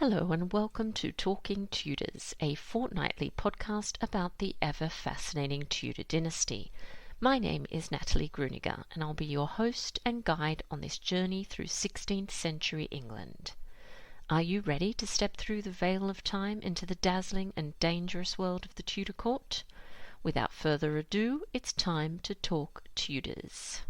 Hello and welcome to Talking Tudors, a fortnightly podcast about the ever-fascinating Tudor dynasty. My name is Natalie Grueninger and I'll be your host and guide on this journey through 16th century England. Are you ready to step through the veil of time into the dazzling and dangerous world of the Tudor court? Without further ado, it's time to talk Tudors.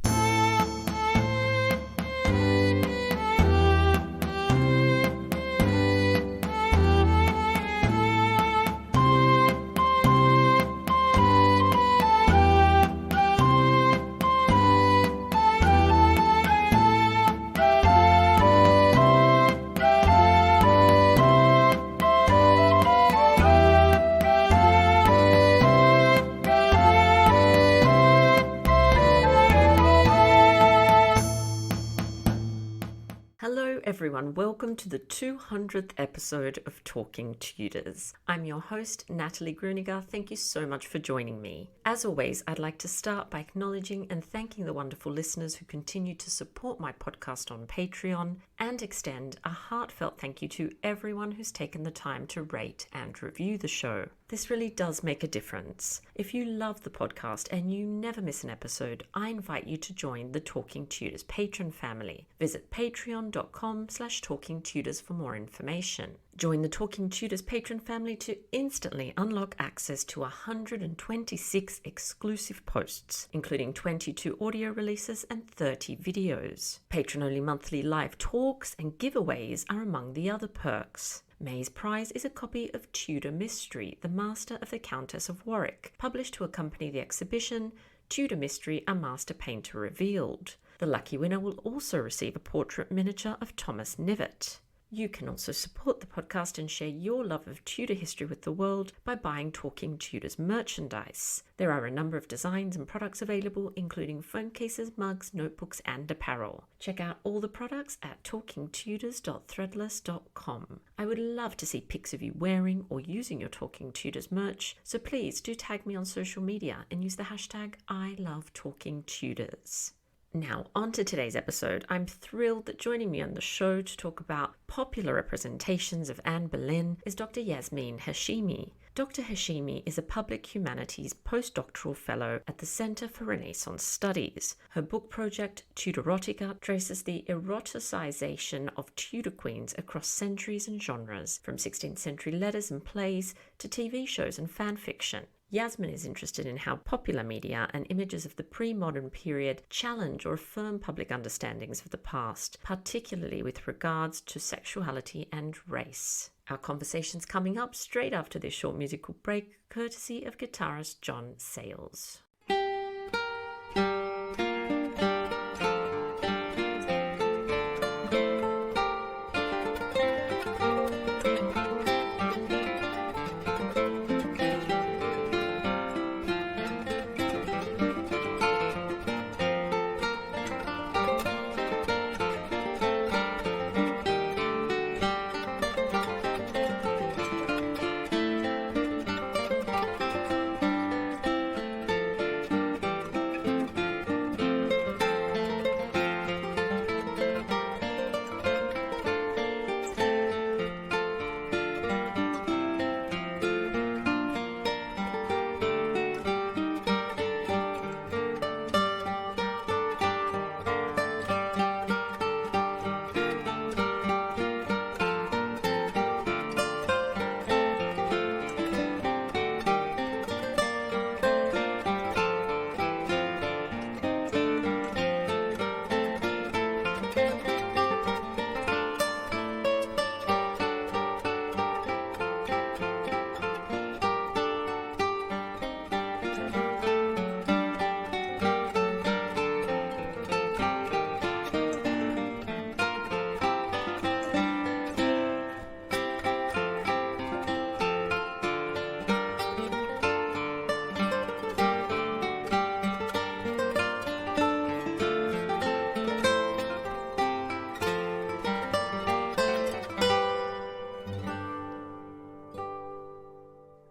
Hello everyone, welcome to the 200th episode of Talking Tudors. I'm your host, Natalie Grueninger. Thank you so much for joining me. As always, I'd like to start by acknowledging and thanking the wonderful listeners who continue to support my podcast on Patreon and extend a heartfelt thank you to everyone who's taken the time to rate and review the show. This really does make a difference. If you love the podcast and you never miss an episode, I invite you to join the Talking Tudors patron family. Visit patreon.com/talkingtudors for more information. Join the Talking Tudors patron family to instantly unlock access to 126 exclusive posts, including 22 audio releases and 30 videos. Patron-only monthly live talks and giveaways are among the other perks. May's prize is a copy of Tudor Mystery, The Master of the Countess of Warwick, published to accompany the exhibition Tudor Mystery, A Master Painter Revealed. The lucky winner will also receive a portrait miniature of Thomas Knivet. You can also support the podcast and share your love of Tudor history with the world by buying Talking Tudors merchandise. There are a number of designs and products available, including phone cases, mugs, notebooks, and apparel. Check out all the products at talkingtudors.threadless.com. I would love to see pics of you wearing or using your Talking Tudors merch, so please do tag me on social media and use the hashtag #ILoveTalkingTudors. Now, on to today's episode. I'm thrilled that joining me on the show to talk about popular representations of Anne Boleyn is Dr Yasmine Hachimi. Dr Hachimi is a public humanities postdoctoral fellow at the Centre for Renaissance Studies. Her book project, Tudoretica, traces the eroticization of Tudor queens across centuries and genres, from 16th century letters and plays to TV shows and fan fiction. Yasmine is interested in how popular media and images of the pre-modern period challenge or affirm public understandings of the past, particularly with regards to sexuality and race. Our conversation's coming up straight after this short musical break, courtesy of guitarist Jon Sayles.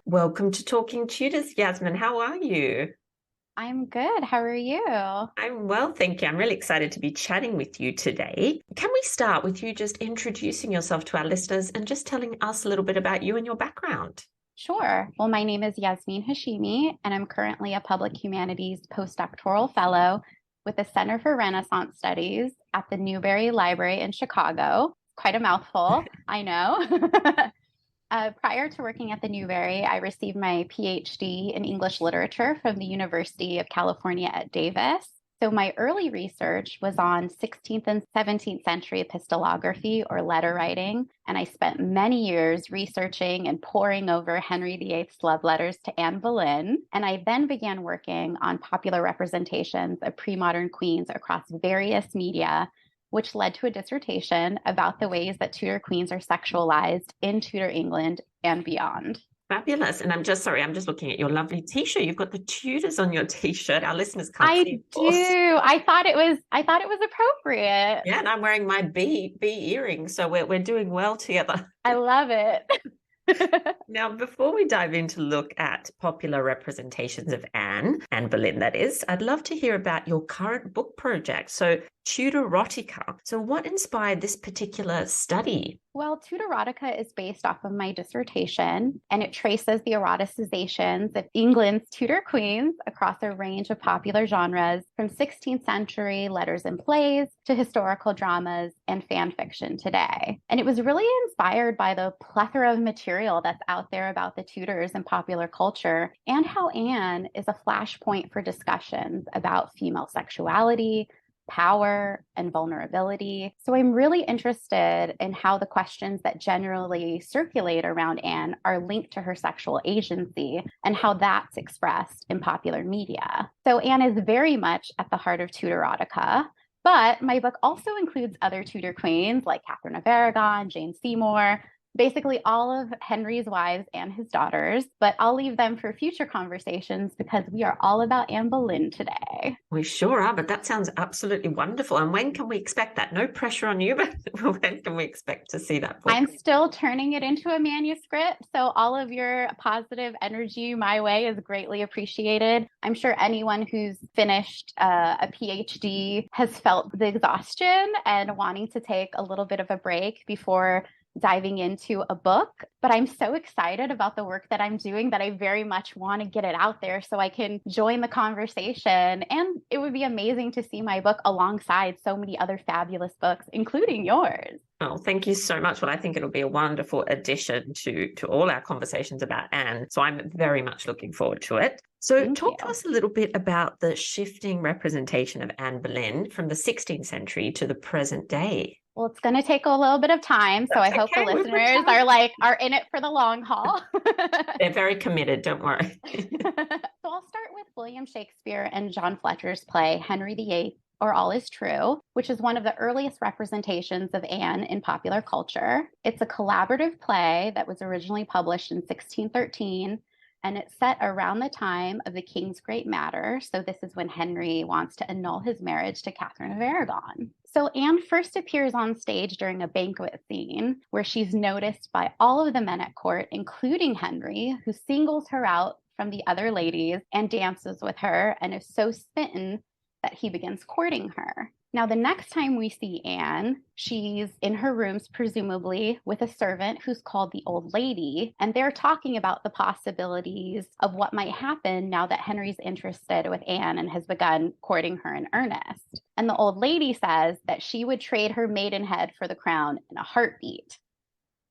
Welcome to Talking Tudors, Yasmine. How are you? I'm good. How are you? I'm well, thank you. I'm really excited to be chatting with you today. Can we start with you just introducing yourself to our listeners and just telling us a little bit about you and your background? Sure. Well, my name is Yasmine Hachimi, and I'm currently a public humanities postdoctoral fellow with the Center for Renaissance Studies at the Newberry Library in Chicago. Quite a mouthful, I know. Prior to working at the Newberry, I received my PhD in English literature from the University of California at Davis. So my early research was on 16th and 17th century epistolography or letter writing, and I spent many years researching and poring over Henry VIII's love letters to Anne Boleyn. And I then began working on popular representations of pre-modern queens across various media, which led to a dissertation about the ways that Tudor queens are sexualized in Tudor England and beyond. Fabulous. And I'm just looking at your lovely t-shirt. You've got the Tudors on your t-shirt. Our listeners can't see, I of course. do. I thought it was appropriate. Yeah, and I'm wearing my bee earrings, so we're doing well together. I love it. Now, before we dive in to look at popular representations of Anne Boleyn, that is, I'd love to hear about your current book project. So, Tudorerotica. So, what inspired this particular study? Well, Tudorerotica is based off of my dissertation, and it traces the eroticizations of England's Tudor queens across a range of popular genres, from 16th century letters and plays to historical dramas and fan fiction today. And it was really inspired by the plethora of material that's out there about the Tudors in popular culture, and how Anne is a flashpoint for discussions about female sexuality, power, and vulnerability. So I'm really interested in how the questions that generally circulate around Anne are linked to her sexual agency and how that's expressed in popular media. So Anne is very much at the heart of Tudorerotica. But my book also includes other Tudor queens like Catherine of Aragon, Jane Seymour, basically all of Henry's wives and his daughters, but I'll leave them for future conversations because we are all about Anne Boleyn today. We sure are, but that sounds absolutely wonderful. And when can we expect that? No pressure on you, but when can we expect to see that book? I'm still turning it into a manuscript, so all of your positive energy my way is greatly appreciated. I'm sure anyone who's finished a PhD has felt the exhaustion and wanting to take a little bit of a break before diving into a book, but I'm so excited about the work that I'm doing that I very much want to get it out there so I can join the conversation. And it would be amazing to see my book alongside so many other fabulous books, including yours. Oh, thank you so much. Well, I think it'll be a wonderful addition to all our conversations about Anne. So I'm very much looking forward to it. So talk to us a little bit about the shifting representation of Anne Boleyn from the 16th century to the present day. Well, it's going to take a little bit of time, so I hope the listeners are in it for the long haul. They're very committed, don't worry. So I'll start with William Shakespeare and John Fletcher's play Henry VIII, or All Is True, which is one of the earliest representations of Anne in popular culture. It's a collaborative play that was originally published in 1613, and it's set around the time of the King's Great Matter. So this is when Henry wants to annul his marriage to Catherine of Aragon. So Anne first appears on stage during a banquet scene where she's noticed by all of the men at court, including Henry, who singles her out from the other ladies and dances with her and is so smitten that he begins courting her. Now, the next time we see Anne, she's in her rooms, presumably with a servant who's called the Old Lady, and they're talking about the possibilities of what might happen now that Henry's interested with Anne and has begun courting her in earnest. And the Old Lady says that she would trade her maidenhead for the crown in a heartbeat.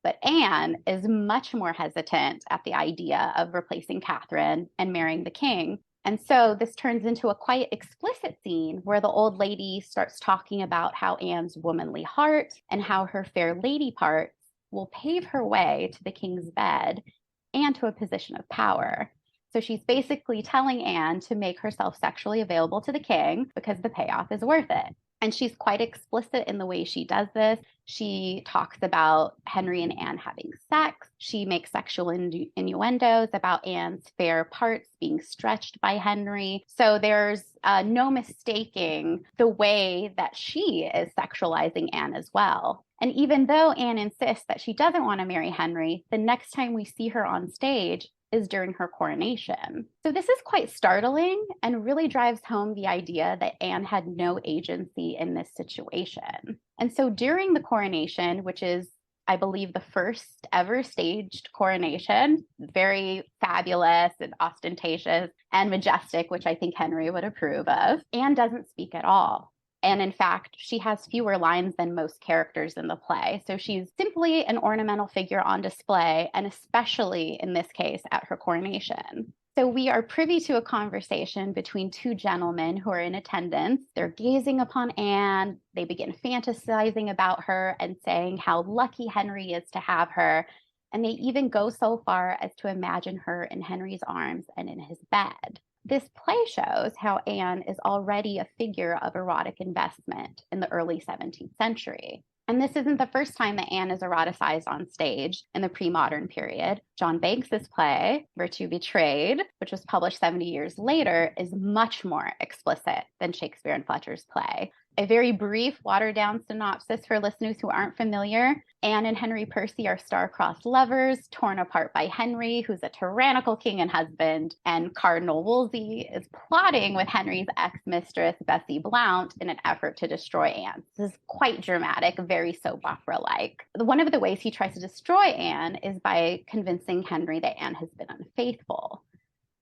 But Anne is much more hesitant at the idea of replacing Catherine and marrying the king. And so this turns into a quite explicit scene where the old lady starts talking about how Anne's womanly heart and how her fair lady parts will pave her way to the king's bed and to a position of power. So she's basically telling Anne to make herself sexually available to the king because the payoff is worth it. And she's quite explicit in the way she does this. She talks about Henry and Anne having sex. She makes sexual innuendos about Anne's fair parts being stretched by Henry. So there's no mistaking the way that she is sexualizing Anne as well. And even though Anne insists that she doesn't want to marry Henry, the next time we see her on stage is during her coronation. So this is quite startling and really drives home the idea that Anne had no agency in this situation. And so during the coronation, which is, I believe, the first ever staged coronation, very fabulous and ostentatious and majestic, which I think Henry would approve of, Anne doesn't speak at all. And in fact, she has fewer lines than most characters in the play. So she's simply an ornamental figure on display, and especially in this case at her coronation. So we are privy to a conversation between two gentlemen who are in attendance. They're gazing upon Anne. They begin fantasizing about her and saying how lucky Henry is to have her. And they even go so far as to imagine her in Henry's arms and in his bed. This play shows how Anne is already a figure of erotic investment in the early 17th century. And this isn't the first time that Anne is eroticized on stage in the pre-modern period. John Banks's play, Virtue Betrayed, which was published 70 years later, is much more explicit than Shakespeare and Fletcher's play. A very brief, watered-down synopsis for listeners who aren't familiar. Anne and Henry Percy are star-crossed lovers, torn apart by Henry, who's a tyrannical king and husband, and Cardinal Wolsey is plotting with Henry's ex-mistress, Bessie Blount, in an effort to destroy Anne. This is quite dramatic, very soap opera-like. One of the ways he tries to destroy Anne is by convincing Henry that Anne has been unfaithful.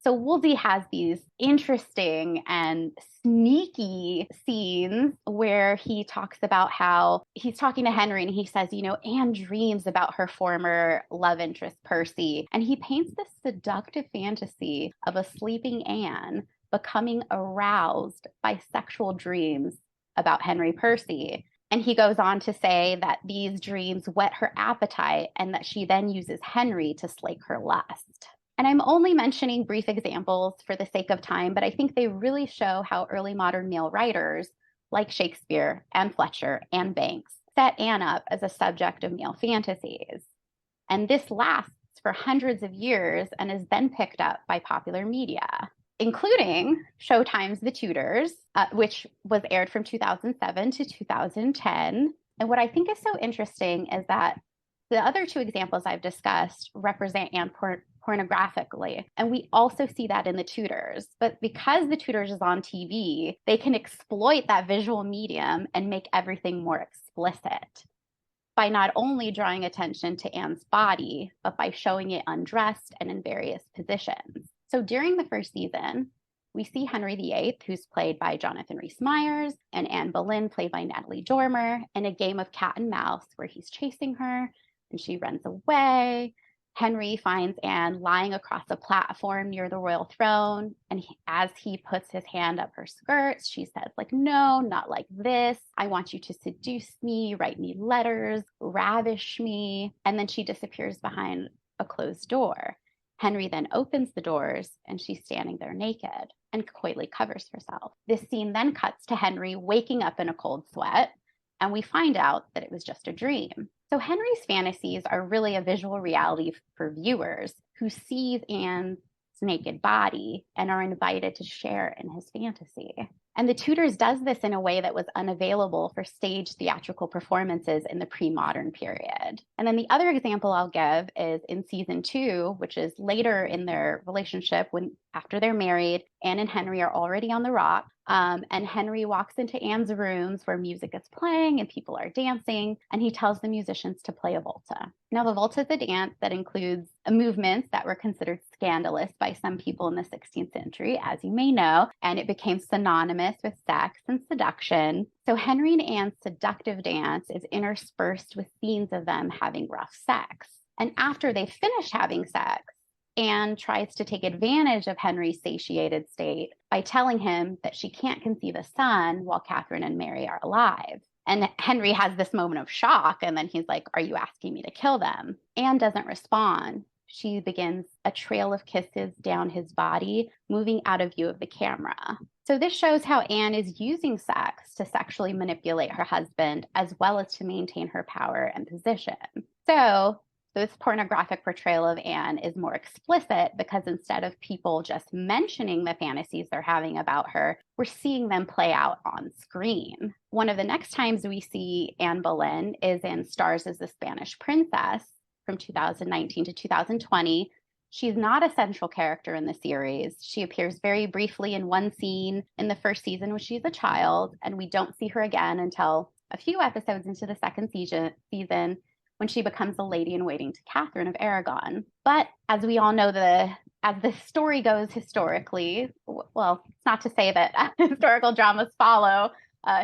So Wolsey has these interesting and sneaky scenes where he talks about how he's talking to Henry and he says, Anne dreams about her former love interest, Percy. And he paints this seductive fantasy of a sleeping Anne becoming aroused by sexual dreams about Henry Percy. And he goes on to say that these dreams whet her appetite and that she then uses Henry to slake her lust. And I'm only mentioning brief examples for the sake of time, but I think they really show how early modern male writers like Shakespeare and Fletcher and Banks set Anne up as a subject of male fantasies. And this lasts for hundreds of years and is then picked up by popular media, including Showtime's The Tudors, which was aired from 2007 to 2010. And what I think is so interesting is that the other two examples I've discussed represent Anne pornographically. And we also see that in The Tudors. But because The Tudors is on TV, they can exploit that visual medium and make everything more explicit by not only drawing attention to Anne's body, but by showing it undressed and in various positions. So during the first season, we see Henry VIII, who's played by Jonathan Rhys-Meyers, and Anne Boleyn, played by Natalie Dormer, in a game of cat and mouse where he's chasing her and she runs away. Henry finds Anne lying across a platform near the royal throne. And as he puts his hand up her skirts, she says, no, not like this. I want you to seduce me, write me letters, ravish me. And then she disappears behind a closed door. Henry then opens the doors and she's standing there naked and coyly covers herself. This scene then cuts to Henry waking up in a cold sweat. And we find out that it was just a dream. So Henry's fantasies are really a visual reality for viewers who see Anne's naked body and are invited to share in his fantasy. And The Tudors does this in a way that was unavailable for stage theatrical performances in the pre-modern period. And then the other example I'll give is in season 2, which is later in their relationship after they're married. Anne and Henry are already on the rock. And Henry walks into Anne's rooms where music is playing and people are dancing, and he tells the musicians to play a volta. Now, the volta is a dance that includes movements that were considered scandalous by some people in the 16th century, as you may know, and it became synonymous with sex and seduction. So Henry and Anne's seductive dance is interspersed with scenes of them having rough sex. And after they finish having sex, Anne tries to take advantage of Henry's satiated state by telling him that she can't conceive a son while Catherine and Mary are alive. And Henry has this moment of shock, and then he's like, "Are you asking me to kill them?" Anne doesn't respond. She begins a trail of kisses down his body, moving out of view of the camera. So this shows how Anne is using sex to sexually manipulate her husband, as well as to maintain her power and position. So this pornographic portrayal of Anne is more explicit because instead of people just mentioning the fantasies they're having about her, we're seeing them play out on screen. One of the next times we see Anne Boleyn is in Stars as the Spanish Princess from 2019 to 2020. She's not a central character in the series. She appears very briefly in one scene in the first season when she's a child, and we don't see her again until a few episodes into the second season when she becomes a lady in waiting to Catherine of Aragon. But as we all know, as the story goes historically, well, it's not to say that historical dramas follow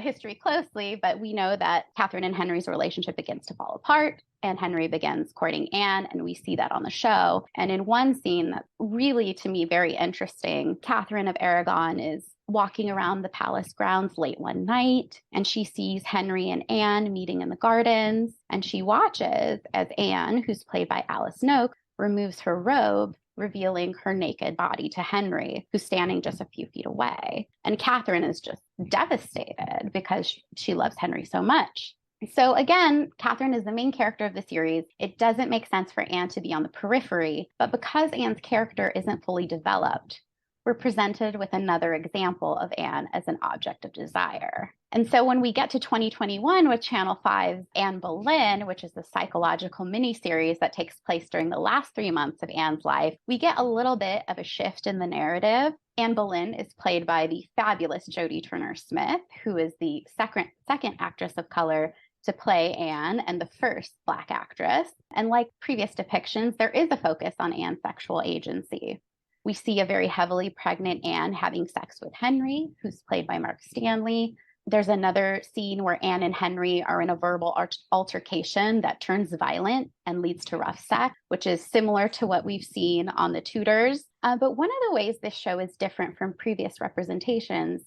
history closely, but we know that Catherine and Henry's relationship begins to fall apart, and Henry begins courting Anne, and we see that on the show. And in one scene that's really, to me, very interesting, Catherine of Aragon is walking around the palace grounds late one night, and she sees Henry and Anne meeting in the gardens, and she watches as Anne, who's played by Alice Noak, removes her robe, revealing her naked body to Henry, who's standing just a few feet away. And Catherine is just devastated because she loves Henry so much. So again, Catherine is the main character of the series. It doesn't make sense for Anne to be on the periphery, but because Anne's character isn't fully developed, we're presented with another example of Anne as an object of desire. And so when we get to 2021 with Channel 5's Anne Boleyn, which is a psychological miniseries that takes place during the last 3 months of Anne's life, we get a little bit of a shift in the narrative. Anne Boleyn is played by the fabulous Jodie Turner-Smith, who is the second actress of color to play Anne and the first Black actress. And like previous depictions, there is a focus on Anne's sexual agency. We see a very heavily pregnant Anne having sex with Henry, who's played by Mark Stanley. There's another scene where Anne and Henry are in a verbal altercation that turns violent and leads to rough sex, which is similar to what we've seen on The Tudors. But one of the ways this show is different from previous representations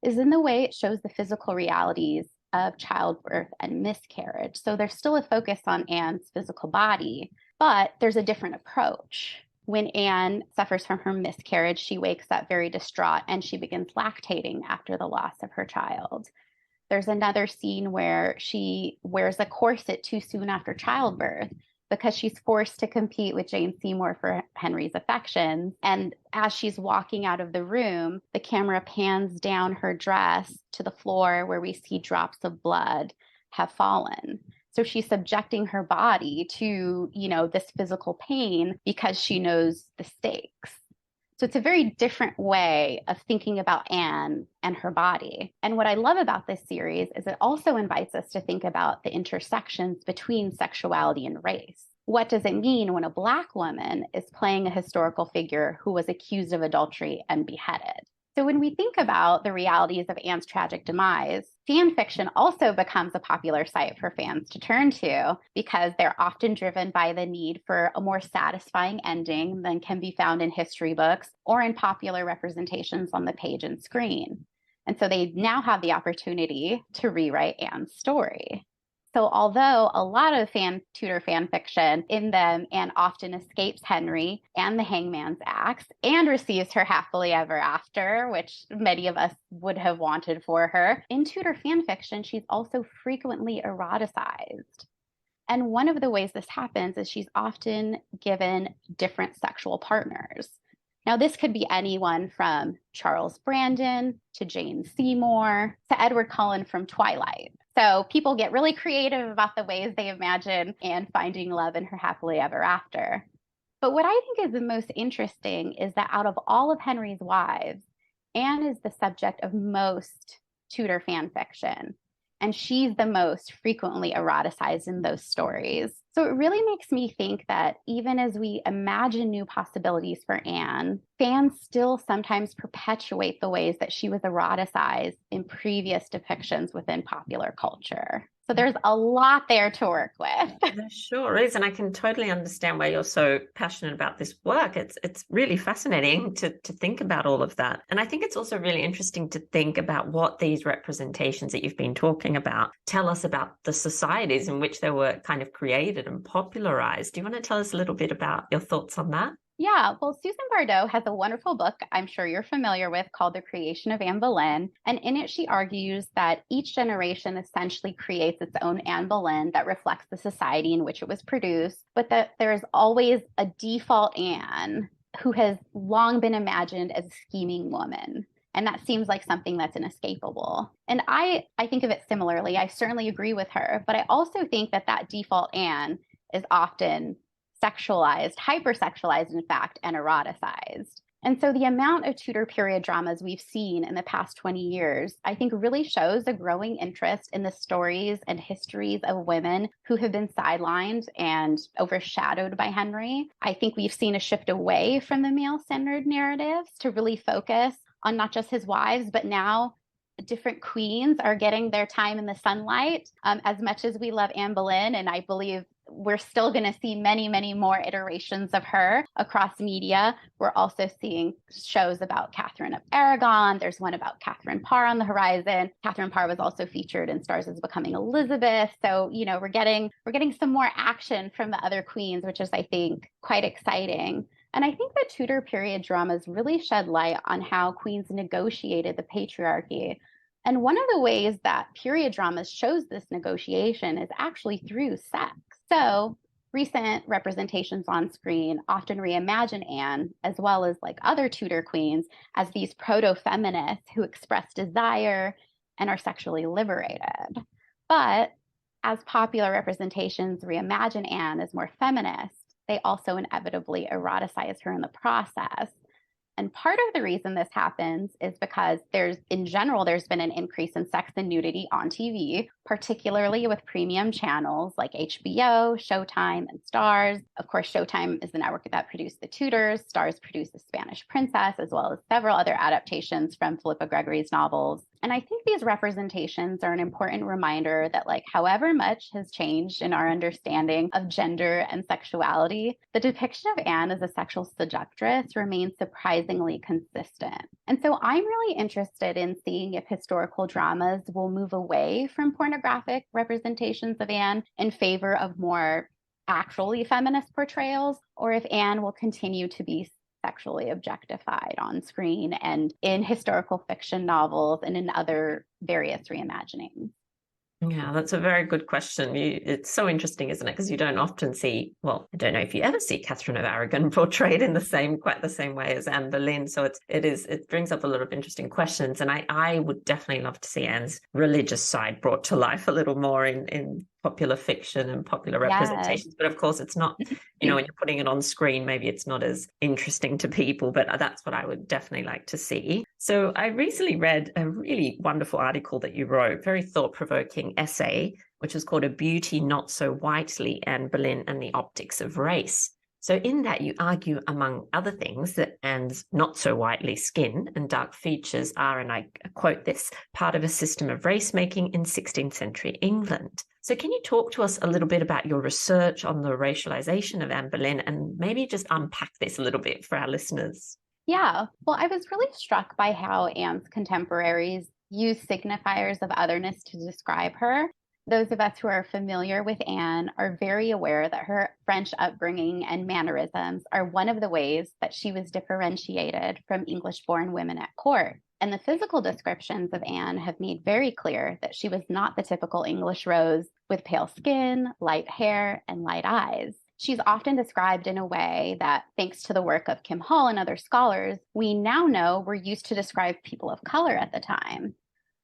is in the way it shows the physical realities of childbirth and miscarriage. So there's still a focus on Anne's physical body, but there's a different approach. When Anne suffers from her miscarriage, she wakes up very distraught and she begins lactating after the loss of her child. There's another scene where she wears a corset too soon after childbirth because she's forced to compete with Jane Seymour for Henry's affections. And as she's walking out of the room, the camera pans down her dress to the floor where we see drops of blood have fallen. So she's subjecting her body to, this physical pain because she knows the stakes. So it's a very different way of thinking about Anne and her body. And what I love about this series is it also invites us to think about the intersections between sexuality and race. What does it mean when a Black woman is playing a historical figure who was accused of adultery and beheaded? So when we think about the realities of Anne's tragic demise, fan fiction also becomes a popular site for fans to turn to because they're often driven by the need for a more satisfying ending than can be found in history books or in popular representations on the page and screen. And so they now have the opportunity to rewrite Anne's story. So although a lot of Tudor fan fiction in them, Anne often escapes Henry and the hangman's axe and receives her happily ever after, which many of us would have wanted for her. In Tudor fan fiction, she's also frequently eroticized. And one of the ways this happens is she's often given different sexual partners. Now, this could be anyone from Charles Brandon to Jane Seymour to Edward Cullen from Twilight. So people get really creative about the ways they imagine Anne finding love in her happily ever after. But what I think is the most interesting is that out of all of Henry's wives, Anne is the subject of most Tudor fan fiction. And she's the most frequently eroticized in those stories. So it really makes me think that even as we imagine new possibilities for Anne, fans still sometimes perpetuate the ways that she was eroticized in previous depictions within popular culture. So there's a lot there to work with. There sure is. And I can totally understand why you're so passionate about this work. It's really fascinating to think about all of that. And I think it's also really interesting to think about what these representations that you've been talking about tell us about the societies in which they were kind of created and popularized. Do you want to tell us a little bit about your thoughts on that? Yeah, well, Susan Bardot has a wonderful book I'm sure you're familiar with called The Creation of Anne Boleyn. And in it, she argues that each generation essentially creates its own Anne Boleyn that reflects the society in which it was produced, but that there's always a default Anne who has long been imagined as a scheming woman. And that seems like something that's inescapable. And I think of it similarly. I certainly agree with her, but I also think that default Anne is often sexualized, hypersexualized, in fact, and eroticized. And so the amount of Tudor period dramas we've seen in the past 20 years, I think really shows a growing interest in the stories and histories of women who have been sidelined and overshadowed by Henry. I think we've seen a shift away from the male-centered narratives to really focus on not just his wives, but now different queens are getting their time in the sunlight. As much as we love Anne Boleyn, and I believe we're still going to see many, many more iterations of her across media. We're also seeing shows about Catherine of Aragon. There's one about Catherine Parr on the horizon. Catherine Parr was also featured in Stars is Becoming Elizabeth. So, we're getting some more action from the other queens, which is, I think, quite exciting. And I think the Tudor period dramas really shed light on how queens negotiated the patriarchy. And one of the ways that period dramas shows this negotiation is actually through sex. So recent representations on screen often reimagine Anne, as well as like other Tudor queens, as these proto-feminists who express desire and are sexually liberated. But as popular representations reimagine Anne as more feminist, they also inevitably eroticize her in the process. And part of the reason this happens is because there's been an increase in sex and nudity on TV, particularly with premium channels like HBO, Showtime, and Starz. Of course, Showtime is the network that produced The Tudors. Starz produced The Spanish Princess, as well as several other adaptations from Philippa Gregory's novels. And I think these representations are an important reminder that, like, however much has changed in our understanding of gender and sexuality, the depiction of Anne as a sexual seductress remains surprisingly consistent. And so I'm really interested in seeing if historical dramas will move away from pornographic representations of Anne in favor of more actually feminist portrayals, or if Anne will continue to be sexually objectified on screen and in historical fiction novels and in other various reimaginings. Yeah, that's a very good question. It's so interesting, isn't it? Because you don't often see, well, I don't know if you ever see Catherine of Aragon portrayed in quite the same way as Anne Boleyn. So it brings up a lot of interesting questions. And I would definitely love to see Anne's religious side brought to life a little more in popular fiction and popular representations. But of course, it's not, when you're putting it on screen, maybe it's not as interesting to people, but that's what I would definitely like to see. So I recently read a really wonderful article that you wrote, very thought-provoking essay, which was called A Beauty Not So Whitely, Anne Boleyn and the Optics of Race. So in that, you argue, among other things, that Anne's not so whitely skin and dark features are, and I quote this, part of a system of race making in 16th century England. So can you talk to us a little bit about your research on the racialization of Anne Boleyn and maybe just unpack this a little bit for our listeners? Yeah, well, I was really struck by how Anne's contemporaries use signifiers of otherness to describe her. Those of us who are familiar with Anne are very aware that her French upbringing and mannerisms are one of the ways that she was differentiated from English-born women at court. And the physical descriptions of Anne have made very clear that she was not the typical English rose with pale skin, light hair, and light eyes. She's often described in a way that, thanks to the work of Kim Hall and other scholars, we now know were used to describe people of color at the time.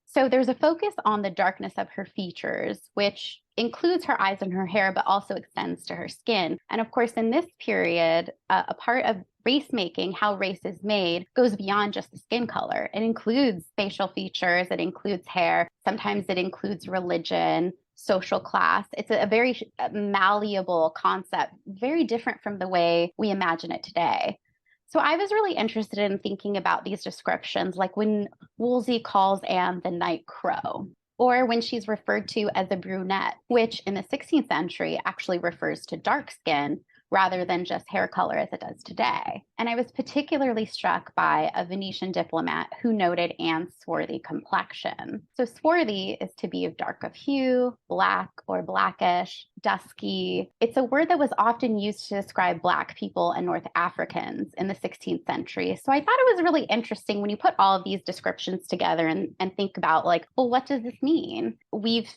So there's a focus on the darkness of her features, which includes her eyes and her hair, but also extends to her skin. And of course, in this period, a part of race making, how race is made, goes beyond just the skin color. It includes facial features, it includes hair, sometimes it includes religion, social class. It's a very malleable concept, very different from the way we imagine it today. So I was really interested in thinking about these descriptions, like when Wolsey calls Anne the Night Crow, or when she's referred to as a brunette, which in the 16th century actually refers to dark skin rather than just hair color as it does today. And I was particularly struck by a Venetian diplomat who noted Anne's swarthy complexion. So swarthy is to be of dark of hue, black or blackish, dusky. It's a word that was often used to describe Black people and North Africans in the 16th century. So I thought it was really interesting when you put all of these descriptions together and think about, like, well, what does this mean? We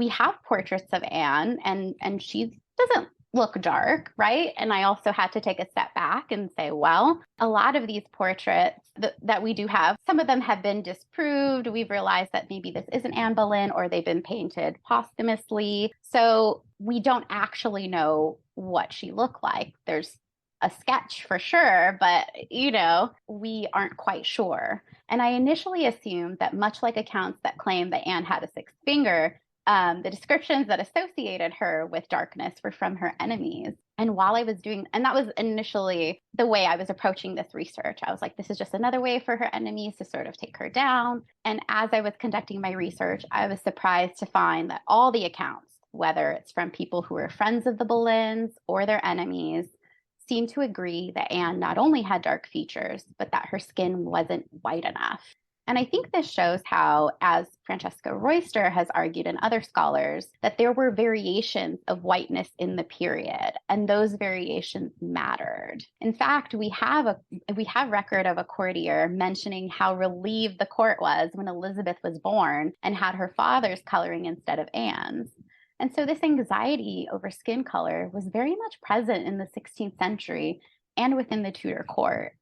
have portraits of Anne and she doesn't look dark, right? And I also had to take a step back and say, well, a lot of these portraits that we do have, some of them have been disproved. We've realized that maybe this isn't Anne Boleyn or they've been painted posthumously. So we don't actually know what she looked like. There's a sketch for sure, but we aren't quite sure. And I initially assumed that, much like accounts that claim that Anne had a sixth finger, the descriptions that associated her with darkness were from her enemies. And while I was and that was initially the way I was approaching this research. I was like, this is just another way for her enemies to sort of take her down. And as I was conducting my research, I was surprised to find that all the accounts, whether it's from people who were friends of the Boleyns or their enemies, seem to agree that Anne not only had dark features, but that her skin wasn't white enough. And I think this shows how, as Francesca Royster has argued and other scholars, that there were variations of whiteness in the period, and those variations mattered. In fact, we have record of a courtier mentioning how relieved the court was when Elizabeth was born and had her father's coloring instead of Anne's. And so this anxiety over skin color was very much present in the 16th century and within the Tudor court.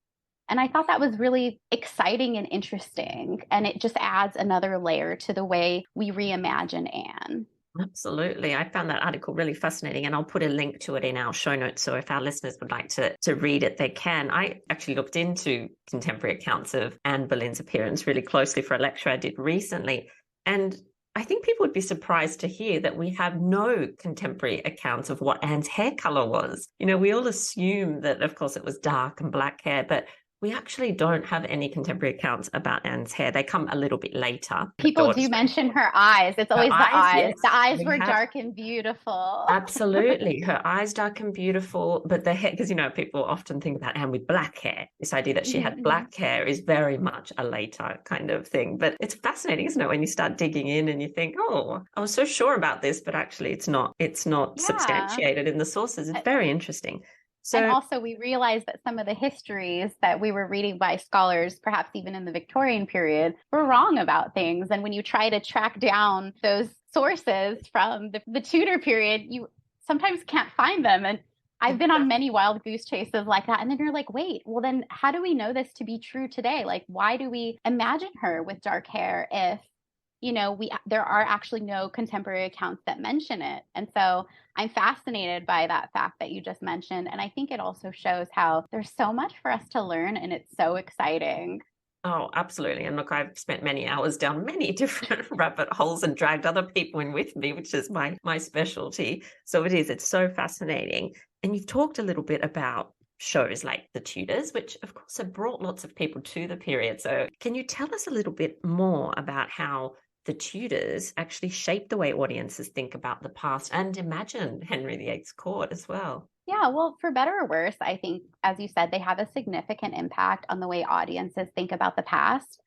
And I thought that was really exciting and interesting. And it just adds another layer to the way we reimagine Anne. Absolutely. I found that article really fascinating, and I'll put a link to it in our show notes. So if our listeners would like to read it, they can. I actually looked into contemporary accounts of Anne Boleyn's appearance really closely for a lecture I did recently. And I think people would be surprised to hear that we have no contemporary accounts of what Anne's hair color was. We all assume that, of course, it was dark and black hair, but we actually don't have any contemporary accounts about Anne's hair. They come a little bit later. People do mention her eyes. It's always the eyes. Yes, the eyes were dark and beautiful. Absolutely. Her eyes dark and beautiful, but the hair, because, people often think about Anne with black hair. This idea that she had black hair is very much a later kind of thing. But it's fascinating, isn't it, when you start digging in and you think, oh, I was so sure about this, but actually it's not substantiated in the sources. It's very interesting. And also we realized that some of the histories that we were reading by scholars, perhaps even in the Victorian period, were wrong about things. And when you try to track down those sources from the Tudor period, you sometimes can't find them. And I've been on many wild goose chases like that. And then you're like, wait, well, then how do we know this to be true today? Like, why do we imagine her with dark hair if there are actually no contemporary accounts that mention it? And so I'm fascinated by that fact that you just mentioned. And I think it also shows how there's so much for us to learn, and it's so exciting. Oh, absolutely. And look, I've spent many hours down many different rabbit holes and dragged other people in with me, which is my specialty. So it's so fascinating. And you've talked a little bit about shows like The Tudors, which of course have brought lots of people to the period. So can you tell us a little bit more about how the Tudors actually shaped the way audiences think about the past and imagine Henry VIII's court as well? Yeah, well, for better or worse, I think, as you said, they have a significant impact on the way audiences think about the past,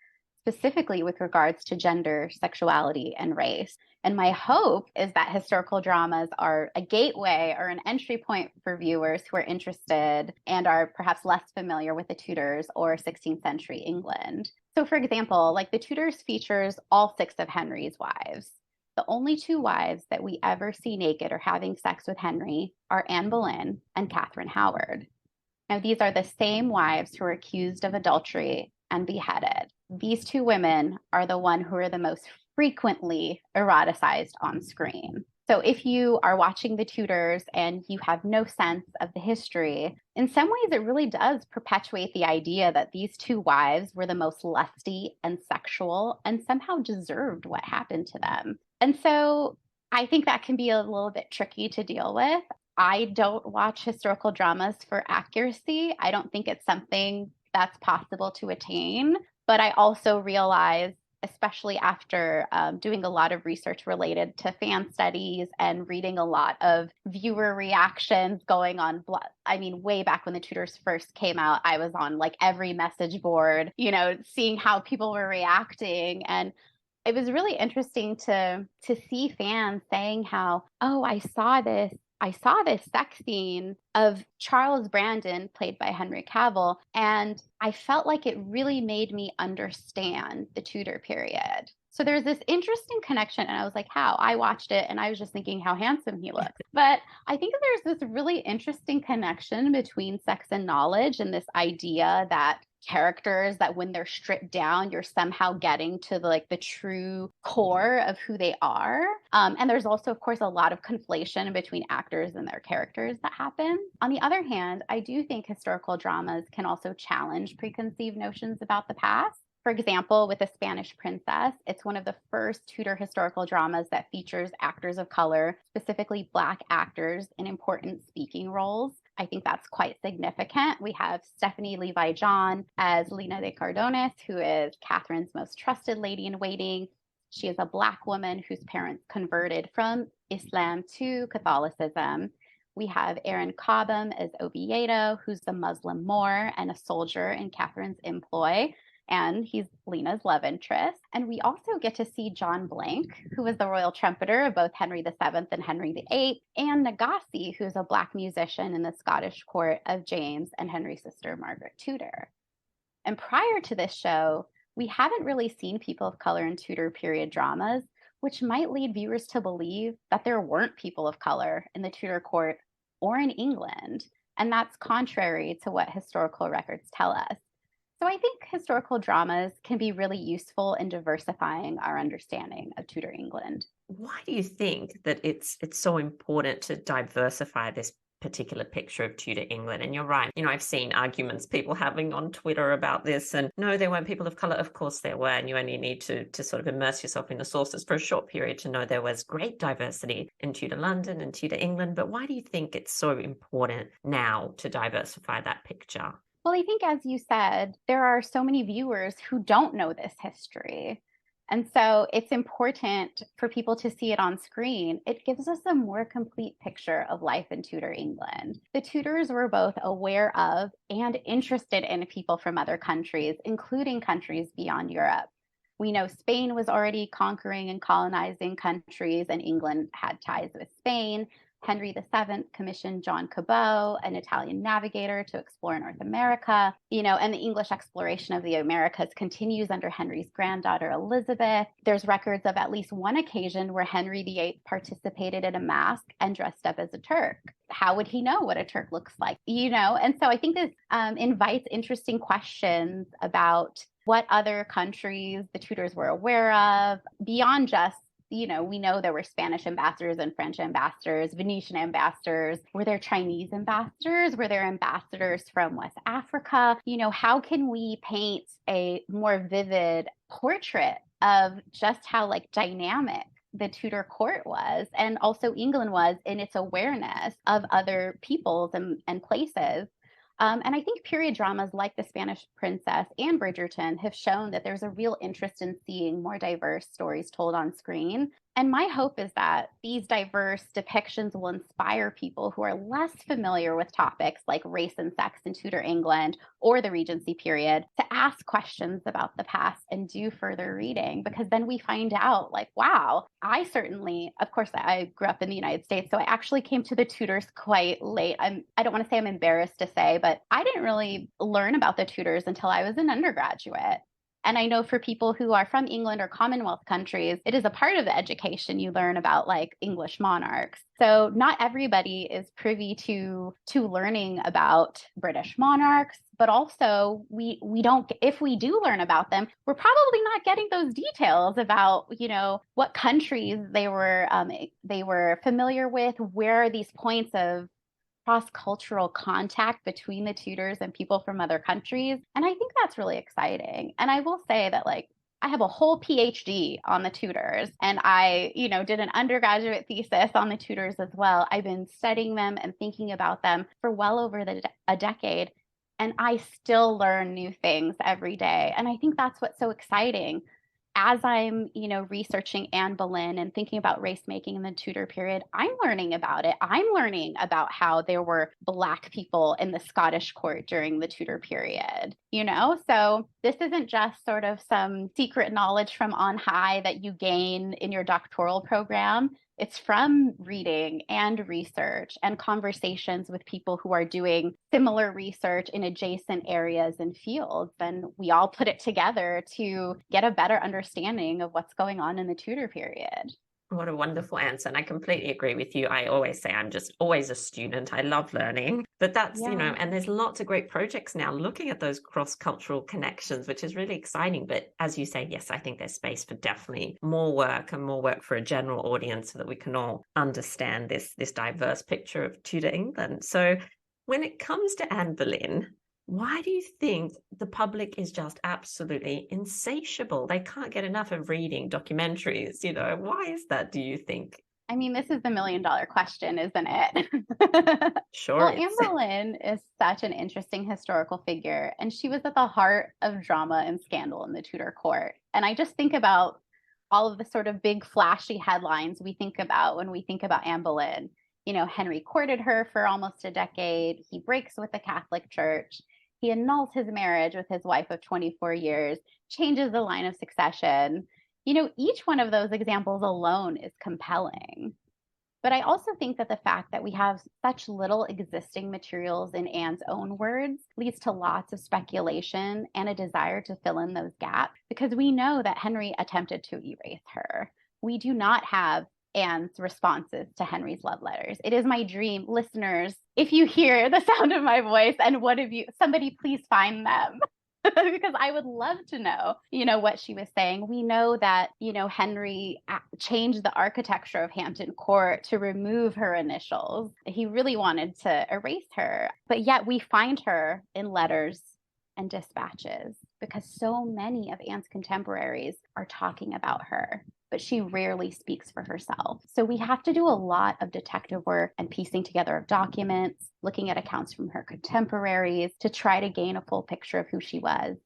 specifically with regards to gender, sexuality, and race. And my hope is that historical dramas are a gateway or an entry point for viewers who are interested and are perhaps less familiar with the Tudors or 16th century England. So, for example, like The Tudors features all 6 of Henry's wives. The only 2 wives that we ever see naked or having sex with Henry are Anne Boleyn and Catherine Howard. Now, these are the same wives who are accused of adultery and beheaded. These 2 women are the one who are the most frequently eroticized on screen. So if you are watching The Tudors and you have no sense of the history, in some ways it really does perpetuate the idea that these 2 wives were the most lusty and sexual and somehow deserved what happened to them. And so I think that can be a little bit tricky to deal with. I don't watch historical dramas for accuracy. I don't think it's something that's possible to attain. But I also realize, especially after doing a lot of research related to fan studies and reading a lot of viewer reactions going on. Way back when the Tudors first came out, I was on like every message board, seeing how people were reacting. And it was really interesting to see fans saying how, oh, I saw this sex scene of Charles Brandon, played by Henry Cavill, and I felt like it really made me understand the Tudor period. So there's this interesting connection, and I was like, how? I watched it, and I was just thinking how handsome he looked. But I think there's this really interesting connection between sex and knowledge, and this idea that characters that when they're stripped down, you're somehow getting to the true core of who they are. And there's also, of course, a lot of conflation between actors and their characters that happen. On the other hand, I do think historical dramas can also challenge preconceived notions about the past. For example, with The Spanish Princess, it's one of the first Tudor historical dramas that features actors of color, specifically Black actors, in important speaking roles. I think that's quite significant. We have Stephanie Levi John as Lina de Cardones, who is Catherine's most trusted lady in waiting. She is a Black woman whose parents converted from Islam to Catholicism. We have Aaron Cobham as Oviedo, who's the Muslim Moor and a soldier in Catherine's employ, and he's Lena's love interest. And we also get to see John Blank, who was the royal trumpeter of both Henry VII and Henry VIII, and Nagasi, who's a Black musician in the Scottish court of James and Henry's sister, Margaret Tudor. And prior to this show, we haven't really seen people of color in Tudor period dramas, which might lead viewers to believe that there weren't people of color in the Tudor court or in England. And that's contrary to what historical records tell us. So I think historical dramas can be really useful in diversifying our understanding of Tudor England. Why do you think that it's so important to diversify this particular picture of Tudor England? And you're right, I've seen arguments people having on Twitter about this, and no, there weren't people of color. Of course there were, and you only need to sort of immerse yourself in the sources for a short period to know there was great diversity in Tudor London and Tudor England. But why do you think it's so important now to diversify that picture? Well, I think, as you said, there are so many viewers who don't know this history. And so it's important for people to see it on screen. It gives us a more complete picture of life in Tudor England. The Tudors were both aware of and interested in people from other countries, including countries beyond Europe. We know Spain was already conquering and colonizing countries, and England had ties with Spain. Henry VII commissioned John Cabot, an Italian navigator, to explore North America, and the English exploration of the Americas continues under Henry's granddaughter, Elizabeth. There's records of at least one occasion where Henry VIII participated in a masque and dressed up as a Turk. How would he know what a Turk looks like? And so I think this invites interesting questions about what other countries the Tudors were aware of beyond just, we know there were Spanish ambassadors and French ambassadors, Venetian ambassadors. Were there Chinese ambassadors? Were there ambassadors from West Africa? How can we paint a more vivid portrait of just how dynamic the Tudor court was, and also England was, in its awareness of other peoples and places? And I think period dramas like The Spanish Princess and Bridgerton have shown that there's a real interest in seeing more diverse stories told on screen. And my hope is that these diverse depictions will inspire people who are less familiar with topics like race and sex in Tudor England or the Regency period to ask questions about the past and do further reading, because then we find out, wow, I certainly, of course, I grew up in the United States, so I actually came to the Tudors quite late. I don't want to say I'm embarrassed to say, but I didn't really learn about the Tudors until I was an undergraduate. And I know for people who are from England or Commonwealth countries, it is a part of the education you learn about English monarchs. So not everybody is privy to learning about British monarchs, but also we don't, if we do learn about them, we're probably not getting those details about, what countries they were familiar with, where are these points of cross-cultural contact between the Tudors and people from other countries. And I think that's really exciting. And I will say that I have a whole PhD on the Tudors, and I, did an undergraduate thesis on the Tudors as well. I've been studying them and thinking about them for well over a decade, and I still learn new things every day. And I think that's what's so exciting. As I'm, researching Anne Boleyn and thinking about race making in the Tudor period, I'm learning about it. I'm learning about how there were Black people in the Scottish court during the Tudor period, So this isn't just sort of some secret knowledge from on high that you gain in your doctoral program. It's from reading and research and conversations with people who are doing similar research in adjacent areas and fields. And we all put it together to get a better understanding of what's going on in the Tudor period. What a wonderful answer. And I completely agree with you. I always say I'm just always a student. I love learning. But that's, Yeah. and there's lots of great projects now looking at those cross-cultural connections, which is really exciting. But as you say, yes, I think there's space for definitely more work and more work for a general audience so that we can all understand this diverse picture of Tudor England. So when it comes to Anne Boleyn, why do you think the public is just absolutely insatiable? They can't get enough of reading documentaries, Why is that, do you think? I mean, this is the $1,000,000 question, isn't it? Sure Well, Anne is. Boleyn is such an interesting historical figure, and she was at the heart of drama and scandal in the Tudor court. And I just think about all of the sort of big flashy headlines we think about when we think about Anne Boleyn. Henry courted her for almost a decade. He breaks with the Catholic Church. He annuls his marriage with his wife of 24 years, changes the line of succession. Each one of those examples alone is compelling. But I also think that the fact that we have such little existing materials in Anne's own words leads to lots of speculation and a desire to fill in those gaps because we know that Henry attempted to erase her. We do not have Anne's responses to Henry's love letters. It is my dream, listeners, if you hear the sound of my voice and what have you, somebody please find them. Because I would love to know, what she was saying. We know that, Henry changed the architecture of Hampton Court to remove her initials. He really wanted to erase her, but yet we find her in letters and dispatches because so many of Anne's contemporaries are talking about her, but she rarely speaks for herself. So we have to do a lot of detective work and piecing together of documents, looking at accounts from her contemporaries to try to gain a full picture of who she was.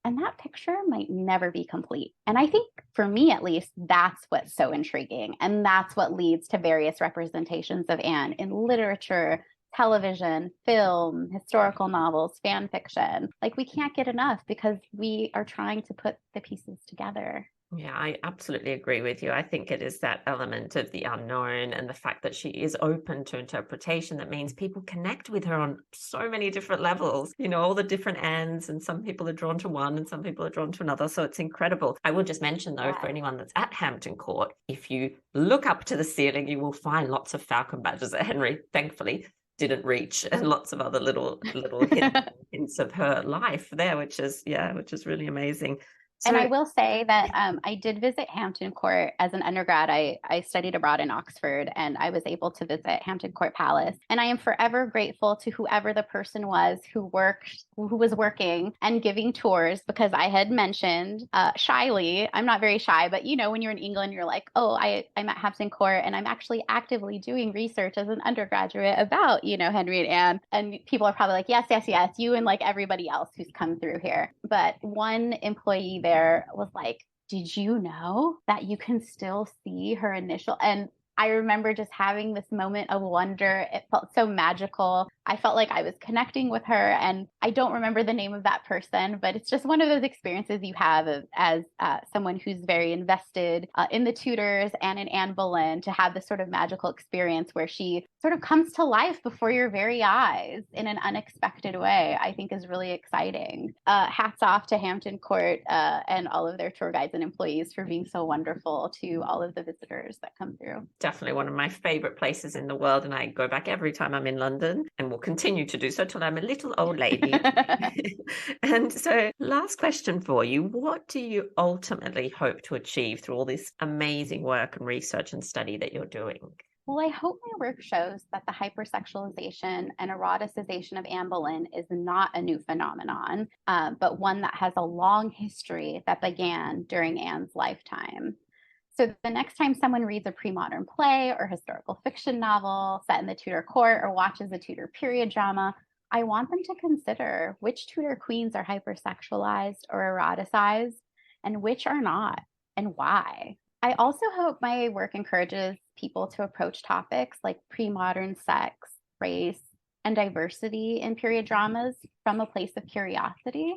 And that picture might never be complete. And I think for me, at least, that's what's so intriguing. And that's what leads to various representations of Anne in literature, television, film, historical novels, fan fiction. Like we can't get enough because we are trying to put the pieces together. Yeah, I absolutely agree with you. I think it is that element of the unknown and the fact that she is open to interpretation that means people connect with her on so many different levels, all the different ends, and some people are drawn to one and some people are drawn to another. So it's incredible. I will just mention, though, for anyone that's at Hampton Court, if you look up to the ceiling, you will find lots of falcon badges that Henry, thankfully, didn't reach, and lots of other little hints of her life there, which is really amazing. And I So will say that I did visit Hampton Court as an undergrad. I studied abroad in Oxford and I was able to visit Hampton Court Palace. And I am forever grateful to whoever the person was who was working and giving tours because I had mentioned shyly, I'm not very shy, but when you're in England, you're like, oh, I'm at Hampton Court and I'm actually actively doing research as an undergraduate about, Henry and Anne. And people are probably like, yes, yes, yes, you and like everybody else who's come through here. But one employee there was like, did you know that you can still see her initial? And I remember just having this moment of wonder. It felt so magical. I felt like I was connecting with her. And I don't remember the name of that person, but it's just one of those experiences you have as someone who's very invested in the Tudors and in Anne Boleyn to have this sort of magical experience where she sort of comes to life before your very eyes in an unexpected way, I think is really exciting. Hats off to Hampton Court and all of their tour guides and employees for being so wonderful to all of the visitors that come through. Definitely one of my favorite places in the world, and I go back every time I'm in London and will continue to do so till I'm a little old lady. And so last question for you, what do you ultimately hope to achieve through all this amazing work and research and study that you're doing? Well, I hope my work shows that the hypersexualization and eroticization of Anne Boleyn is not a new phenomenon, but one that has a long history that began during Anne's lifetime. So the next time someone reads a pre-modern play or historical fiction novel set in the Tudor court or watches a Tudor period drama, I want them to consider which Tudor queens are hypersexualized or eroticized and which are not, and why. I also hope my work encourages people to approach topics like pre-modern sex, race, and diversity in period dramas from a place of curiosity.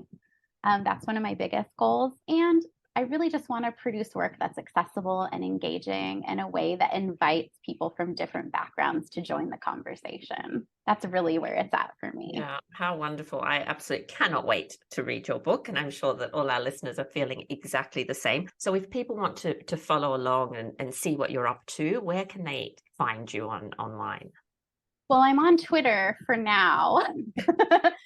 That's one of my biggest goals. And I really just want to produce work that's accessible and engaging in a way that invites people from different backgrounds to join the conversation. That's really where it's at for me. Yeah, how wonderful. I absolutely cannot wait to read your book, and I'm sure that all our listeners are feeling exactly the same. So if people want to follow along and see what you're up to, where can they find you online? Well, I'm on Twitter for now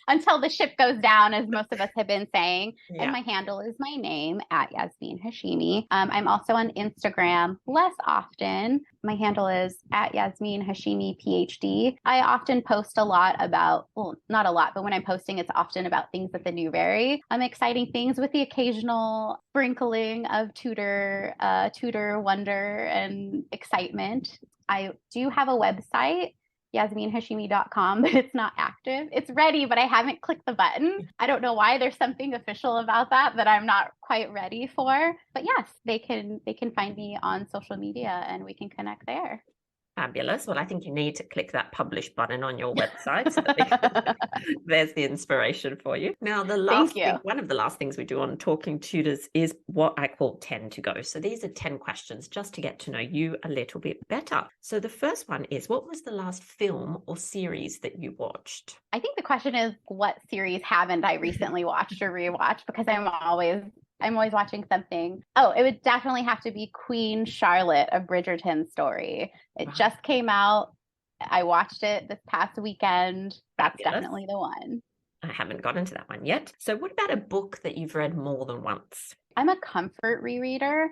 until the ship goes down, as most of us have been saying. Yeah. And my handle is my name at Yasmine Hachimi. I'm also on Instagram less often. My handle is at Yasmine Hachimi PhD. I often post a lot about, well, not a lot, but when I'm posting, it's often about things at the Newbery. Exciting things with the occasional sprinkling of Tudor wonder and excitement. I do have a website, YasmineHashimi.com, but it's not active. It's ready, but I haven't clicked the button. I don't know why. There's something official about that I'm not quite ready for. But yes, they can find me on social media and we can connect there. Fabulous. Well, I think you need to click that publish button on your website so that there's the inspiration for you. Now, one of the last things we do on Talking Tudors is what I call 10 to go. So these are 10 questions just to get to know you a little bit better. So the first one is, what was the last film or series that you watched? I think the question is, what series haven't I recently watched or rewatched? Because I'm always watching something. Oh, it would definitely have to be Queen Charlotte, A Bridgerton Story. It just came out. I watched it this past weekend. That's definitely the one. I haven't got into that one yet. So what about a book that you've read more than once? I'm a comfort rereader.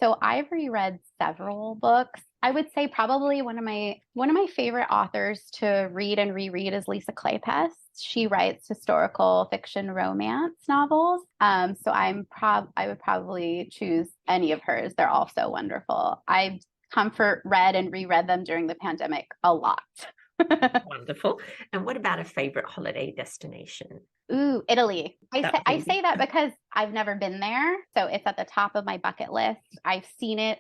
So I've reread several books. I would say probably one of my favorite authors to read and reread is Lisa Kleypas. She writes historical fiction romance novels. So I would probably choose any of hers. They're all so wonderful. I've comfort read and reread them during the pandemic a lot. Wonderful. And what about a favorite holiday destination? Ooh, Italy. I say that because I've never been there. So it's at the top of my bucket list. I've seen it,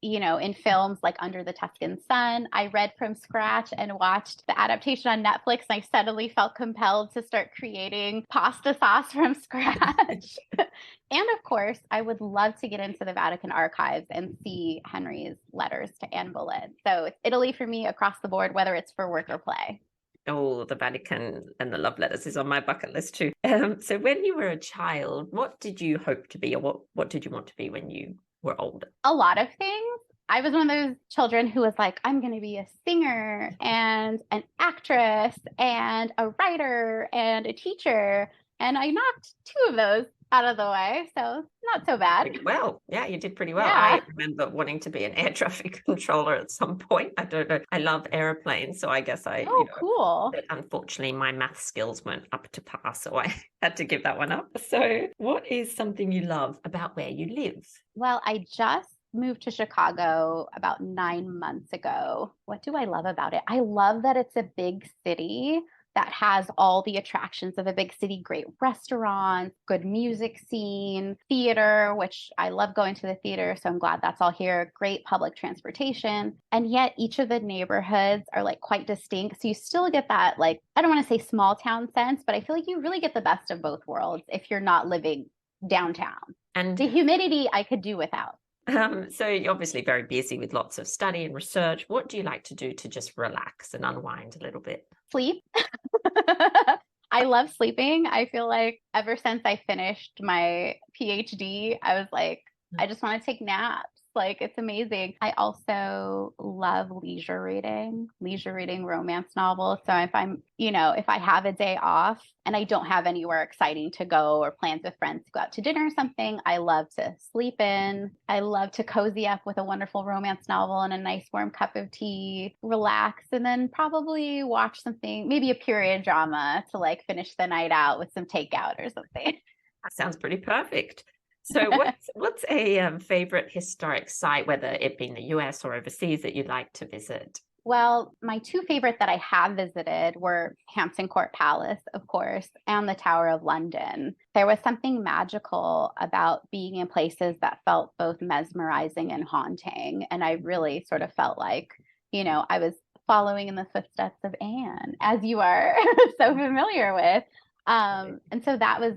in films like Under the Tuscan Sun. I read from scratch and watched the adaptation on Netflix, and I suddenly felt compelled to start creating pasta sauce from scratch. And of course, I would love to get into the Vatican archives and see Henry's letters to Anne Boleyn. So it's Italy for me across the board, whether it's for work or play. Oh, the Vatican and the love letters is on my bucket list too. So when you were a child, what did you hope to be, or what did you want to be when you were older? A lot of things. I was one of those children who was like, I'm going to be a singer and an actress and a writer and a teacher. And I knocked 2 of those out of the way. So not so bad. Pretty well. Yeah, you did pretty well. Yeah. I remember wanting to be an air traffic controller at some point. I don't know. I love airplanes. So I guess cool. But unfortunately, my math skills weren't up to par. So I had to give that one up. So what is something you love about where you live? Well, I just moved to Chicago about 9 months ago. What do I love about it? I love that it's a big city that has all the attractions of a big city, great restaurants, good music scene, theater, which I love going to the theater. So I'm glad that's all here. Great public transportation. And yet each of the neighborhoods are like quite distinct. So you still get that, like, I don't want to say small town sense, but I feel like you really get the best of both worlds if you're not living downtown. And the humidity I could do without. So you're obviously very busy with lots of study and research. What do you like to do to just relax and unwind a little bit? Sleep. I love sleeping. I feel like ever since I finished my PhD, I was like, I just want to take naps. Like, it's amazing. I also love leisure reading romance novels. So if I have a day off and I don't have anywhere exciting to go or plans with friends to go out to dinner or something, I love to sleep in. I love to cozy up with a wonderful romance novel and a nice warm cup of tea, relax, and then probably watch something, maybe a period drama to like finish the night out with some takeout or something. That sounds pretty perfect. So what's a favorite historic site, whether it be in the US or overseas, that you'd like to visit? Well, my 2 favorite that I have visited were Hampton Court Palace, of course, and the Tower of London. There was something magical about being in places that felt both mesmerizing and haunting. And I really sort of felt like, I was following in the footsteps of Anne, as you are so familiar with. And so that was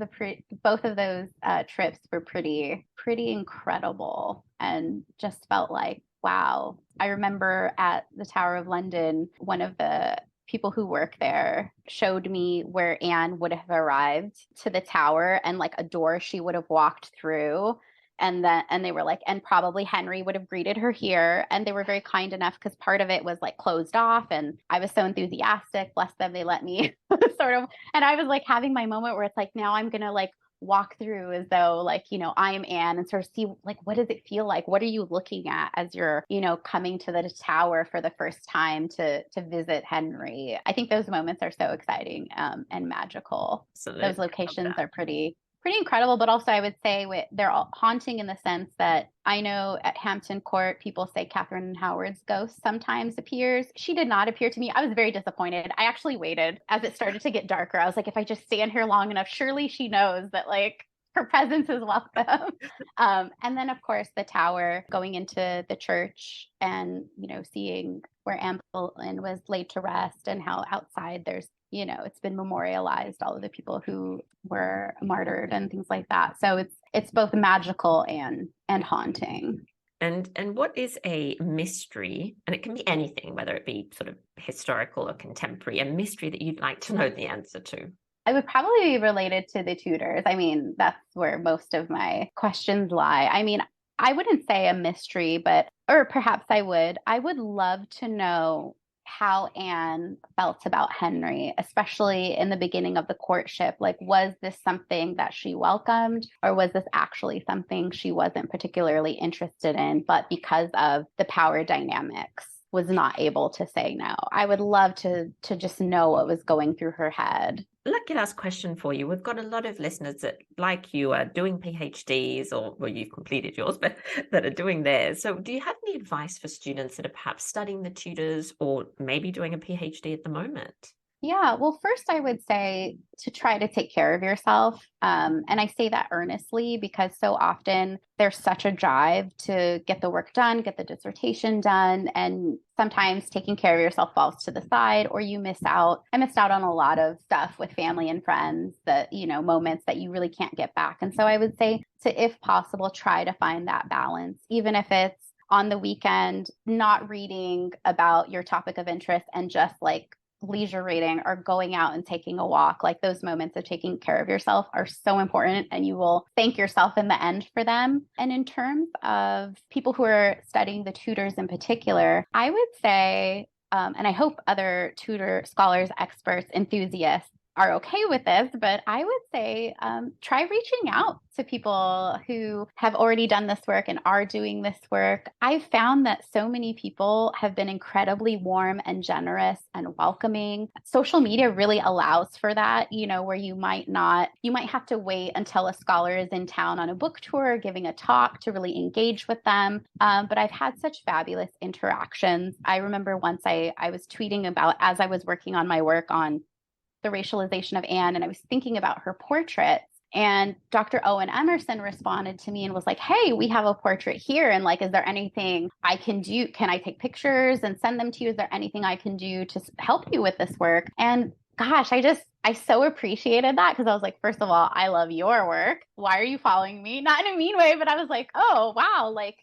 both of those trips were pretty incredible, and just felt like, wow. I remember at the Tower of London, one of the people who work there showed me where Anne would have arrived to the tower, and like a door she would have walked through. And they were like, and probably Henry would have greeted her here. And they were very kind enough, because part of it was like closed off. And I was so enthusiastic, bless them, they let me sort of. And I was like having my moment where it's like, now I'm going to like walk through as though like, I am Anne, and sort of see like, what does it feel like? What are you looking at as you're, coming to the tower for the first time to visit Henry? I think those moments are so exciting, and magical. Absolutely. Those locations are pretty incredible, but also I would say they're all haunting in the sense that I know at Hampton Court, people say Catherine Howard's ghost sometimes appears. She did not appear to me. I was very disappointed. I actually waited as it started to get darker. I was like, if I just stand here long enough, surely she knows that like her presence is welcome. And then of course the tower, going into the church and, seeing where Anne Boleyn was laid to rest, and how outside there's, it's been memorialized, all of the people who were martyred and things like that. So it's both magical and haunting. And what is a mystery, and it can be anything, whether it be sort of historical or contemporary, a mystery that you'd like to know the answer to? I would probably be related to the Tudors. I mean, that's where most of my questions lie. I mean, I wouldn't say a mystery, or perhaps I would. I would love to know how Anne felt about Henry, especially in the beginning of the courtship. Like, was this something that she welcomed, or was this actually something she wasn't particularly interested in, but because of the power dynamics was not able to say no? I would love to just know what was going through her head. Lucky last question for you. We've got a lot of listeners that, like you, are doing PhDs, or well, you've completed yours, but that are doing theirs. So do you have any advice for students that are perhaps studying the Tudors, or maybe doing a PhD at the moment? Yeah, well, first I would say to try to take care of yourself. And I say that earnestly, because so often there's such a drive to get the work done, get the dissertation done. And sometimes taking care of yourself falls to the side, or you miss out. I missed out on a lot of stuff with family and friends, that, moments that you really can't get back. And so I would say to, if possible, try to find that balance, even if it's on the weekend, not reading about your topic of interest and just like leisure reading, or going out and taking a walk. Like, those moments of taking care of yourself are so important, and you will thank yourself in the end for them. And in terms of people who are studying the Tudors in particular, I would say, and I hope other Tudor scholars, experts, enthusiasts are okay with this, but I would say try reaching out to people who have already done this work and are doing this work. I've found that so many people have been incredibly warm and generous and welcoming. Social media really allows for that, where you might have to wait until a scholar is in town on a book tour or giving a talk to really engage with them. But I've had such fabulous interactions. I remember once I was tweeting about, as I was working on my work on the racialization of Anne, and I was thinking about her portraits. And Dr. Owen Emerson responded to me and was like, hey, we have a portrait here. And like, is there anything I can do? Can I take pictures and send them to you? Is there anything I can do to help you with this work? And gosh, I so appreciated that, because I was like, first of all, I love your work. Why are you following me? Not in a mean way, but I was like, oh, wow. Like,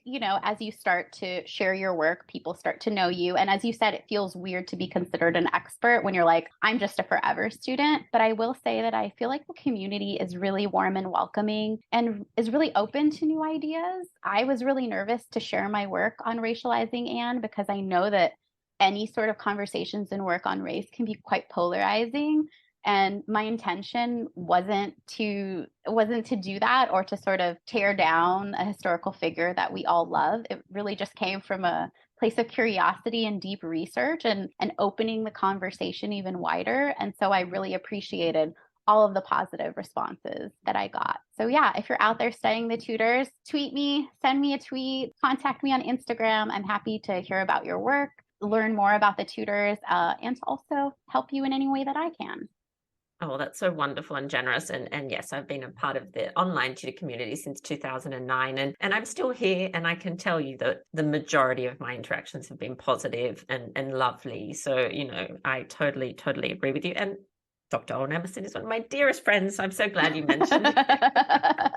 as you start to share your work, people start to know you. And as you said, it feels weird to be considered an expert when you're like, I'm just a forever student. But I will say that I feel like the community is really warm and welcoming, and is really open to new ideas. I was really nervous to share my work on racializing Anne, because I know that any sort of conversations and work on race can be quite polarizing. And my intention wasn't to do that, or to sort of tear down a historical figure that we all love. It really just came from a place of curiosity and deep research, and opening the conversation even wider. And so I really appreciated all of the positive responses that I got. So yeah, if you're out there studying the Tudors, tweet me, send me a tweet, contact me on Instagram. I'm happy to hear about your work, learn more about the Tudors, and to also help you in any way that I can. Oh, that's so wonderful and generous. And yes, I've been a part of the online tutor community since 2009, and I'm still here, and I can tell you that the majority of my interactions have been positive and lovely. So, I totally agree with you. And Dr. Owen Emerson is one of my dearest friends. I'm so glad you mentioned it.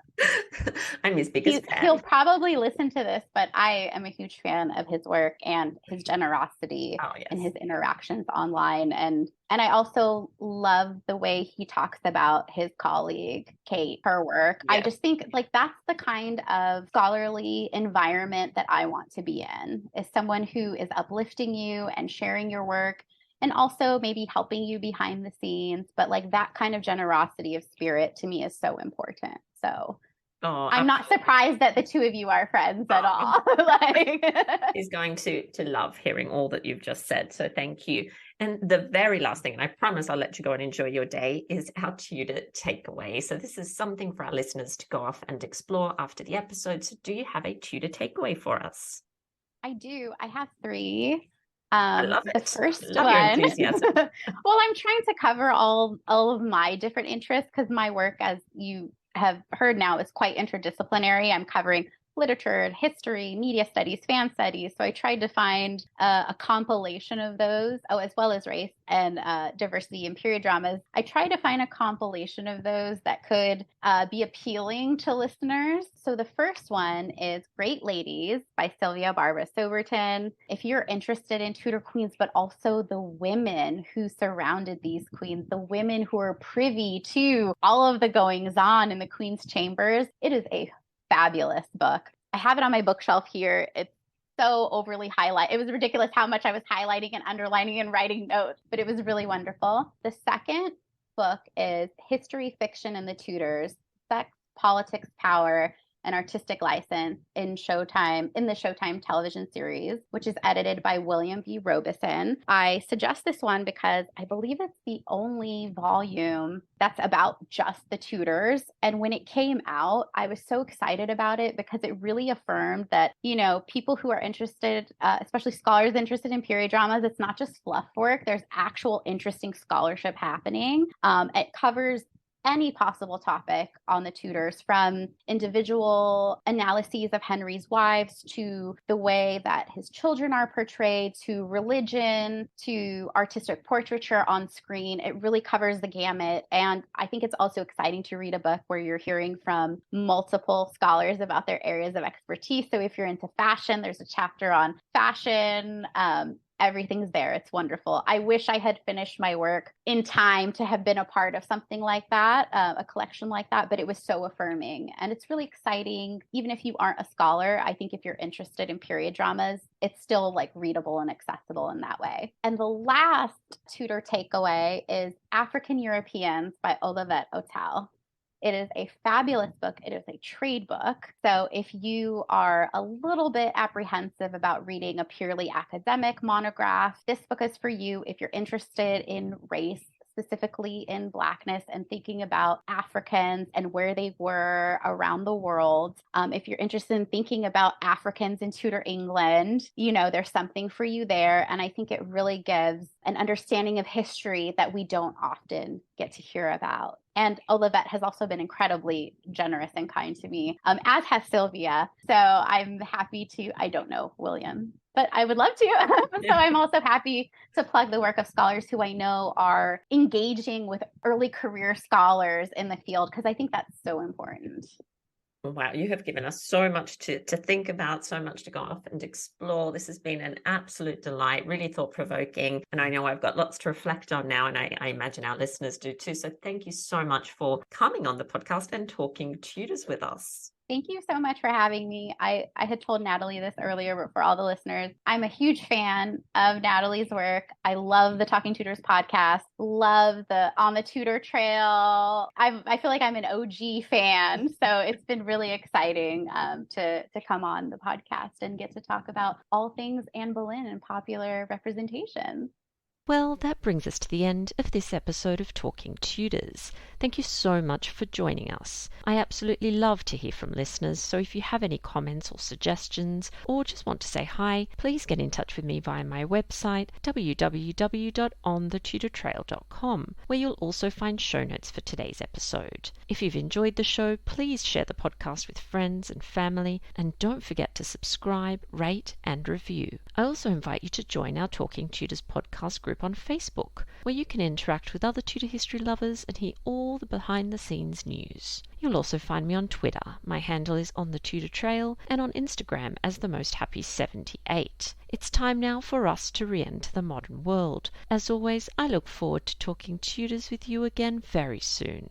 I'm his biggest fan. He'll probably listen to this, but I am a huge fan of his work and his generosity and his interactions online. And I also love the way he talks about his colleague, Kate, her work. I just think like that's the kind of scholarly environment that I want to be in, is someone who is uplifting you and sharing your work, and also maybe helping you behind the scenes. But like that kind of generosity of spirit to me is so important. So I'm not surprised that the two of you are friends at all. He's going to love hearing all that you've just said. So thank you. And the very last thing, and I promise I'll let you go and enjoy your day, is our Tudor takeaway. So this is something for our listeners to go off and explore after the episode. So do you have a Tudor takeaway for us? I do. I have 3. I love it. The first love one. Your enthusiasm. Well, I'm trying to cover all of my different interests, because my work, as you have heard now, is quite interdisciplinary. I'm covering literature, history, media studies, fan studies. So I tried to find a compilation of those, as well as race and diversity in period dramas. I tried to find a compilation of those that could be appealing to listeners. So the first one is Great Ladies by Sylvia Barbara Soberton. If you're interested in Tudor queens, but also the women who surrounded these queens, the women who are privy to all of the goings on in the queen's chambers, it is a fabulous book. I have it on my bookshelf here. It's so overly highlighted. It was ridiculous how much I was highlighting and underlining and writing notes, but it was really wonderful. The second book is History Fiction and the Tudors: Sex, Politics, Power, and Artistic License in the Showtime television series, which is edited by William V. Robeson. I suggest this one because I believe it's the only volume that's about just the Tudors. And when it came out, I was so excited about it because it really affirmed that, people who are interested, especially scholars interested in period dramas, it's not just fluff work. There's actual interesting scholarship happening. It covers any possible topic on the Tudors, from individual analyses of Henry's wives to the way that his children are portrayed, to religion, to artistic portraiture on screen. It really covers the gamut. And I think it's also exciting to read a book where you're hearing from multiple scholars about their areas of expertise. So if you're into fashion, there's a chapter on fashion. Everything's there. It's wonderful. I wish I had finished my work in time to have been a part of something like that, a collection like that, but it was so affirming. And it's really exciting. Even if you aren't a scholar, I think if you're interested in period dramas, it's still like readable and accessible in that way. And the last Tudor takeaway is African Europeans by Olivet Otel. It is a fabulous book. It is a trade book. So if you are a little bit apprehensive about reading a purely academic monograph, this book is for you. If you're interested in race, specifically in Blackness, and thinking about Africans and where they were around the world. If you're interested in thinking about Africans in Tudor England, there's something for you there. And I think it really gives an understanding of history that we don't often get to hear about. And Olivet has also been incredibly generous and kind to me, as has Sylvia. So I'm happy to, I don't know William, but I would love to. So I'm also happy to plug the work of scholars who I know are engaging with early career scholars in the field, because I think that's so important. Wow, you have given us so much to think about, so much to go off and explore. This has been an absolute delight, really thought-provoking. And I know I've got lots to reflect on now, and I imagine our listeners do too. So thank you so much for coming on the podcast and talking Tudors with us. Thank you so much for having me. I had told Natalie this earlier, but for all the listeners, I'm a huge fan of Natalie's work. I love the Talking Tudors podcast, love the On the Tudor Trail. I feel like I'm an OG fan. So it's been really exciting to come on the podcast and get to talk about all things Anne Boleyn and popular representation. Well, that brings us to the end of this episode of Talking Tudors. Thank you so much for joining us. I absolutely love to hear from listeners, so if you have any comments or suggestions, or just want to say hi, please get in touch with me via my website, www.onthetudortrail.com, where you'll also find show notes for today's episode. If you've enjoyed the show, please share the podcast with friends and family, and don't forget to subscribe, rate, and review. I also invite you to join our Talking Tudors podcast group group on Facebook, where you can interact with other Tudor history lovers and hear all the behind-the-scenes news. You'll also find me on Twitter. My handle is On the Tudor Trail, and on Instagram as The Most Happy 78. It's time now for us to re-enter the modern world. As always, I look forward to talking Tudors with you again very soon.